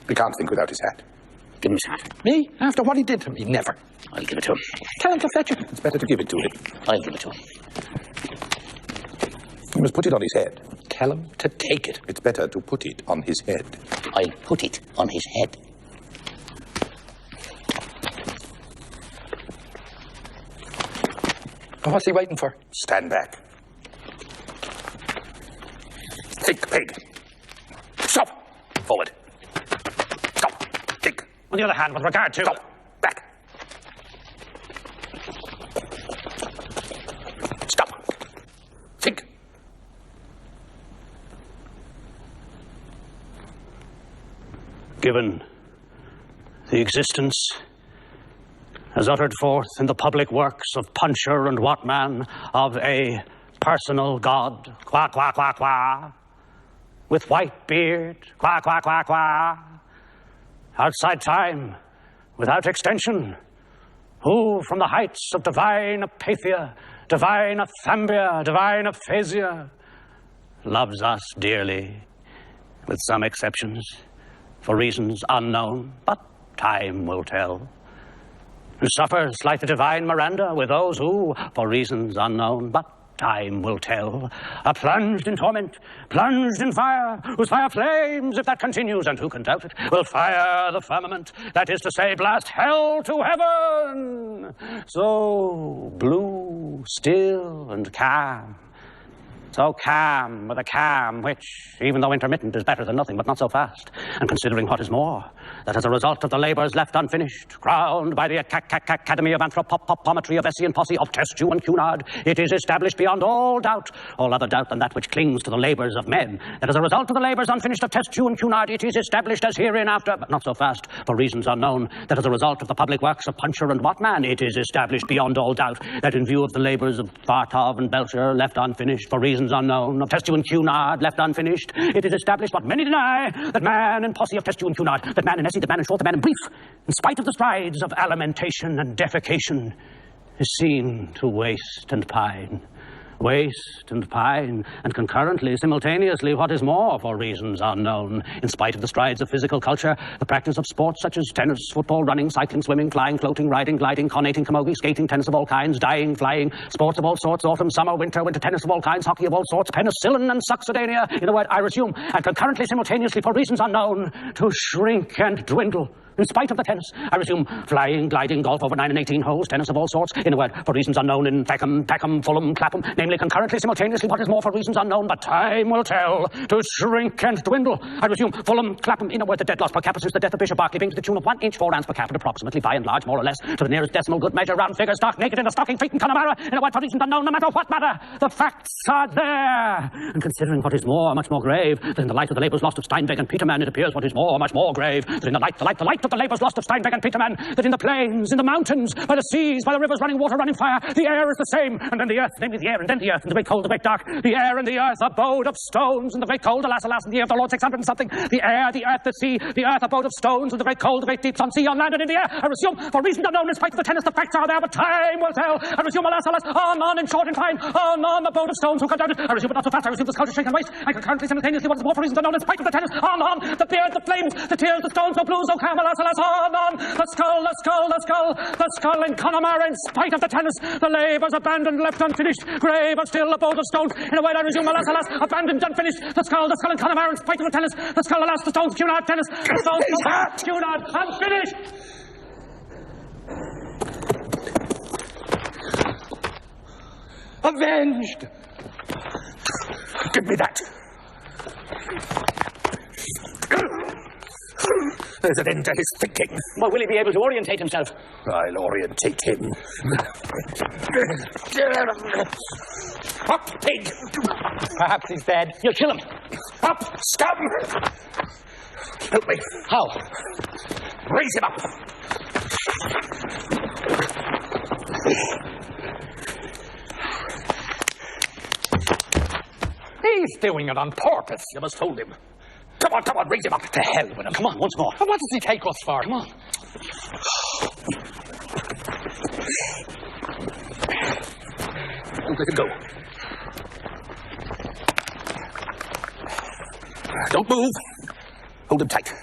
He can't think without his hat. Give him his hat. Me? After what he did to me? Never. I'll give it to him. Tell him to fetch it. It's better to give it to him. I'll give it to him. You must put it on his head. Tell him to take it. It's better to put it on his head. I'll put it on his head. What's he waiting for? Stand back. Think, pig. Stop. Forward. Stop. Think. On the other hand, with regard to... Stop. Back. Stop. Think. Given the existence as uttered forth in the public works of Puncher and Watman of a personal god, qua, qua, qua, qua, with white beard, qua, qua, qua, qua, outside time, without extension, who from the heights of divine apathia, divine athambia, divine aphasia, loves us dearly, with some exceptions, for reasons unknown, but time will tell, who suffers like the divine Miranda with those who, for reasons unknown, but time will tell, are plunged in torment, plunged in fire, whose fire flames, if that continues, and who can doubt it, will fire the firmament, that is to say, blast hell to heaven. So blue, still, and calm. So calm with a calm which, even though intermittent, is better than nothing, but not so fast. And considering what is more, that as a result of the labours left unfinished, crowned by the Academy of Anthropometry of Essay and Posse of Testu and Cunard, it is established beyond all doubt, all other doubt than that which clings to the labours of men, that as a result of the labours unfinished of Testu and Cunard, it is established as hereinafter, but not so fast, for reasons unknown, that as a result of the public works of Puncher and Watman, it is established beyond all doubt, that in view of the labours of Vartov and Belcher left unfinished, for reasons unknown, of Testu and Cunard left unfinished, it is established what many deny, that man in Posse of Testu and Cunard, that man in Essay, that man in Short, that man in Brief, in spite of the strides of alimentation and defecation, is seen to waste and pine, and concurrently, simultaneously, what is more, for reasons unknown, in spite of the strides of physical culture, the practice of sports such as tennis, football, running, cycling, swimming, flying, floating, riding, gliding, conating, camogie, skating, tennis of all kinds, dying, flying, sports of all sorts, autumn, summer, winter tennis of all kinds, hockey of all sorts, penicillin and succedanea, in a word, I resume, and concurrently, simultaneously, for reasons unknown, to shrink and dwindle. In spite of the tennis, I resume flying, gliding, golf over 9 and 18 holes, tennis of all sorts, in a word, for reasons unknown in Peckham, Fulham, Clapham, namely concurrently, simultaneously, what is more for reasons unknown, but time will tell, to shrink and dwindle. I resume Fulham, Clapham, in a word, the debt loss per capita since the death of Bishop Berkeley being to the tune of 1 inch 4 ounce per capita, approximately, by and large, more or less, to the nearest decimal good measure, round figure, stark naked in a stocking feet in Connemara, in a word, for reasons unknown, no matter what matter, the facts are there. And considering what is more, much more grave, that in the light of the labours lost of Steinweg and Petermann, it appears what is more, much more grave, that in the light of the labours lost of Steinweg and Petermann, that in the plains, in the mountains, by the seas, by the rivers running water, running fire, the air is the same, and then the earth, namely the air, and then the earth, and the great cold, the great dark, the air and the earth, abode of stones, and the great cold, alas, alas, in the year of the Lord 600 and something, the air, the earth, the sea, the earth, abode of stones, and the great cold, the great deeps, on sea, on land, and in the air. I resume, for reasons unknown, in spite of the tennis, the facts are there, but time will tell. I resume, alas, alas, on, in short, in fine, on, abode of stones, who can doubt it? I resume, but not so fast, I resume the sculpture, shake and waste, I concurrently, simultaneously, what is more for reasons unknown, in spite of the tennis, on, the beard, the flames, the tears, the stones, no blues, no calm, alas, alas, on, the skull in Connemara, in spite of the tennis, the labours abandoned, left unfinished, grave and still, abode of stones, in a word, I resume, alas, alas, abandoned, unfinished, the skull in Connemara, in spite of the tennis, the skull, alas, the stones, Cunard, tennis, the stones, Cunard, unfinished. Avenged! Give me that. There's an end to his thinking. Well, will he be able to orientate himself? I'll orientate him. Up, pig! Perhaps he's dead. You'll kill him. Up, scum! Help me. How? Raise him up. He's doing it on purpose. You must hold him. Come on, raise him up. To hell with him. Come on, once more. And what does he take us for? Come on. Don't let him go. Don't move. Hold him tight.